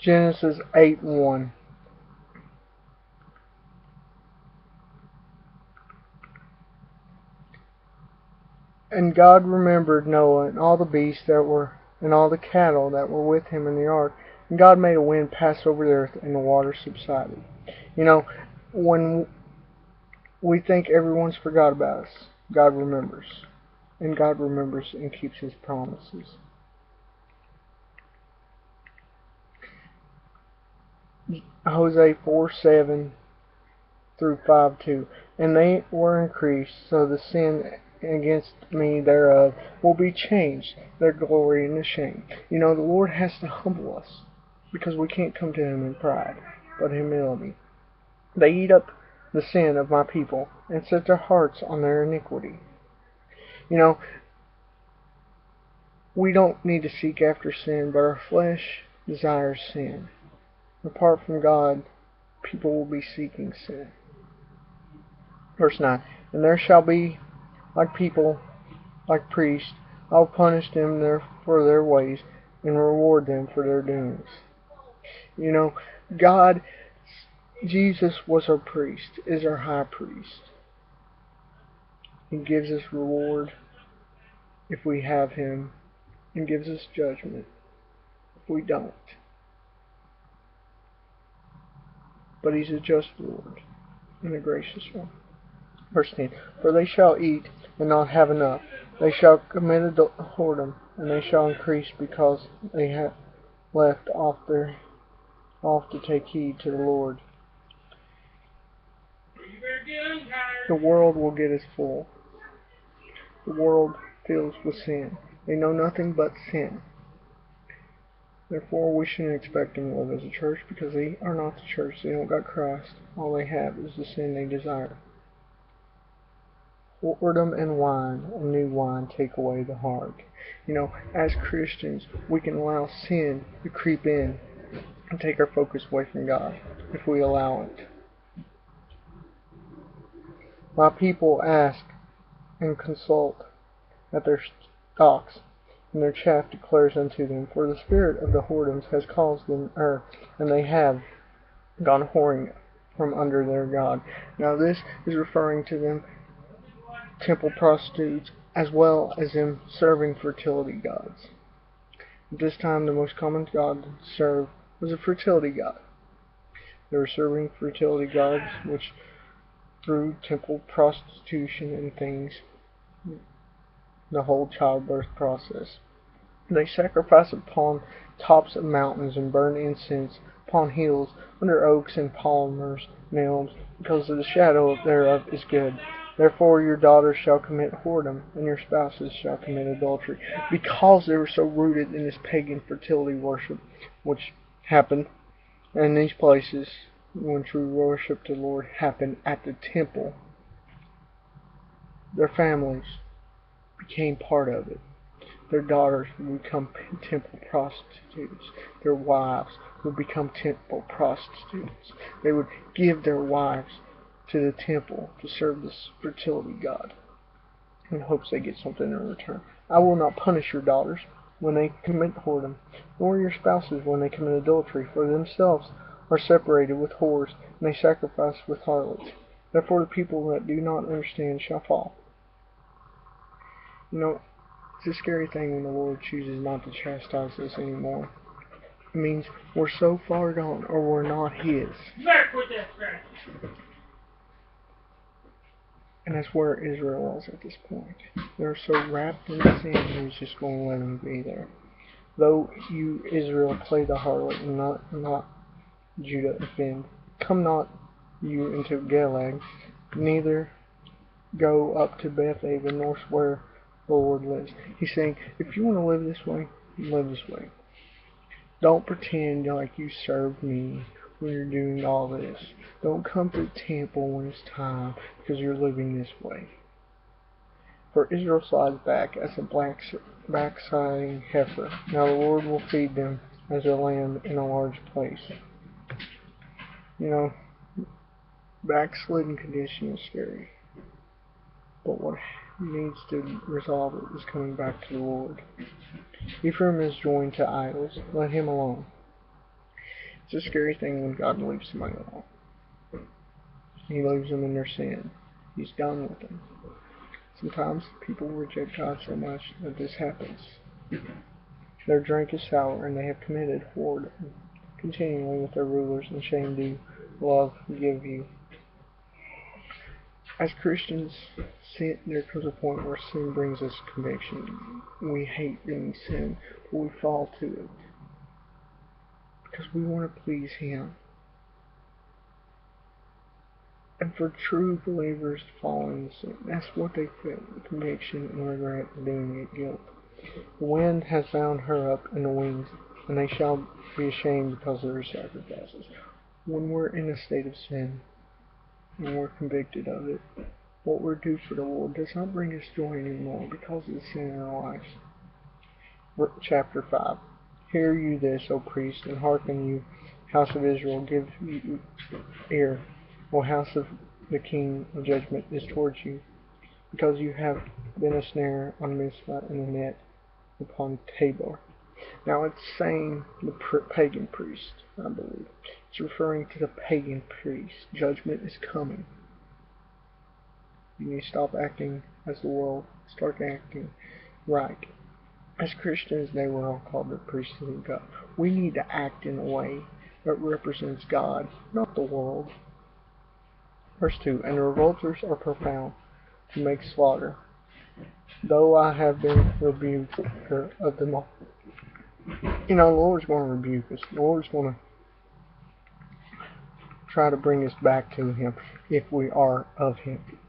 Genesis 8:1. And God remembered Noah and all the beasts that were, and all the cattle that were with him in the ark. And God made a wind pass over the earth, and the waters subsided. You know, when we think everyone's forgot about us, God remembers. And God remembers and keeps His promises. Hosea 4:7 through 5:2. And they were increased, so the sin against me thereof will be changed, their glory into shame. You know, the Lord has to humble us, because we can't come to Him in pride, but humility. They eat up the sin of my people, and set their hearts on their iniquity. You know, we don't need to seek after sin, but our flesh desires sin. Apart from God, people will be seeking sin. Verse 9. And there shall be like people, like priests. I will punish them for their ways, and reward them for their doings. You know, God, Jesus was our priest, is our high priest. He gives us reward if we have Him, and gives us judgment if we don't. But He's a just Lord, and a gracious one. Verse 10. For they shall eat, and not have enough. They shall commit whoredom, and they shall increase, because they have left off to take heed to the Lord. The world will get its full. The world fills with sin. They know nothing but sin. Therefore, we shouldn't expect them to live as a church, because they are not the church. They don't got Christ. All they have is the sin they desire. Whoredom and wine, and new wine, take away the heart. You know, as Christians, we can allow sin to creep in and take our focus away from God, if we allow it. My people ask and consult at their stocks, and their chaff declares unto them, for the spirit of the whoredoms has caused them and they have gone whoring from under their God. Now this is referring to them temple prostitutes, as well as them serving fertility gods. At this time, the most common god to serve was a fertility god. They were serving fertility gods, which through temple prostitution and things, the whole childbirth process. They sacrifice upon tops of mountains and burn incense upon hills, under oaks and palmers and elms, because the shadow thereof is good. Therefore your daughters shall commit whoredom, and your spouses shall commit adultery. Because they were so rooted in this pagan fertility worship, which happened in these places, when true worship to the Lord happened at the temple, their families became part of it. Their daughters would become temple prostitutes. Their wives would become temple prostitutes. They would give their wives to the temple to serve this fertility god in hopes they get something in return. I will not punish your daughters when they commit whoredom, nor your spouses when they commit adultery, for themselves are separated with whores, and they sacrifice with harlots. Therefore the people that do not understand shall fall. You know, it's a scary thing when the Lord chooses not to chastise us anymore. It means we're so far gone, or we're not His. And that's where Israel was at this point. They're so wrapped in sin, He was just going to let them be there. Though you, Israel, play the harlot, and not Judah offend. Come not you into Gilead, neither go up to Bethaven, nor where the Lord lives. He's saying, if you want to live this way, live this way. Don't pretend like you serve me when you're doing all this. Don't come to the temple when it's time, because you're living this way. For Israel slides back as a backsliding heifer. Now the Lord will feed them as a lamb in a large place. You know, backslidden condition is scary. But what needs to resolve it is coming back to the Lord. Ephraim is joined to idols. Let him alone. It's a scary thing when God leaves somebody alone. He leaves them in their sin. He's done with them. Sometimes people reject God so much that this happens. Their drink is sour, and they have committed whoredom continually with their rulers, and shame do love give you. As Christians, there comes a point where sin brings us conviction. We hate doing sin, but we fall to it because we want to please Him. And for true believers to fall into sin, that's what they feel: conviction and regret of doing it, guilt. The wind has bound her up in the wings, and they shall be ashamed because of their sacrifices. When we're in a state of sin, and we're convicted of it, what we're due for the Lord does not bring us joy anymore because of the sin in our lives. Chapter 5. Hear you this, O priest, and hearken you, house of Israel, give you ear, O house of the King of judgment is towards you, because you have been a snare on Mizpah and a net upon Tabor. Now it's saying the pagan priest, I believe. It's referring to the pagan priest. Judgment is coming. You need to stop acting as the world, start acting right. As Christians, they were all called the priesthood of God. We need to act in a way that represents God, not the world. Verse 2, and the revolters are profound to make slaughter, though I have been rebuker of them all. You know, the Lord's going to rebuke us. The Lord's going to try to bring us back to Him if we are of Him.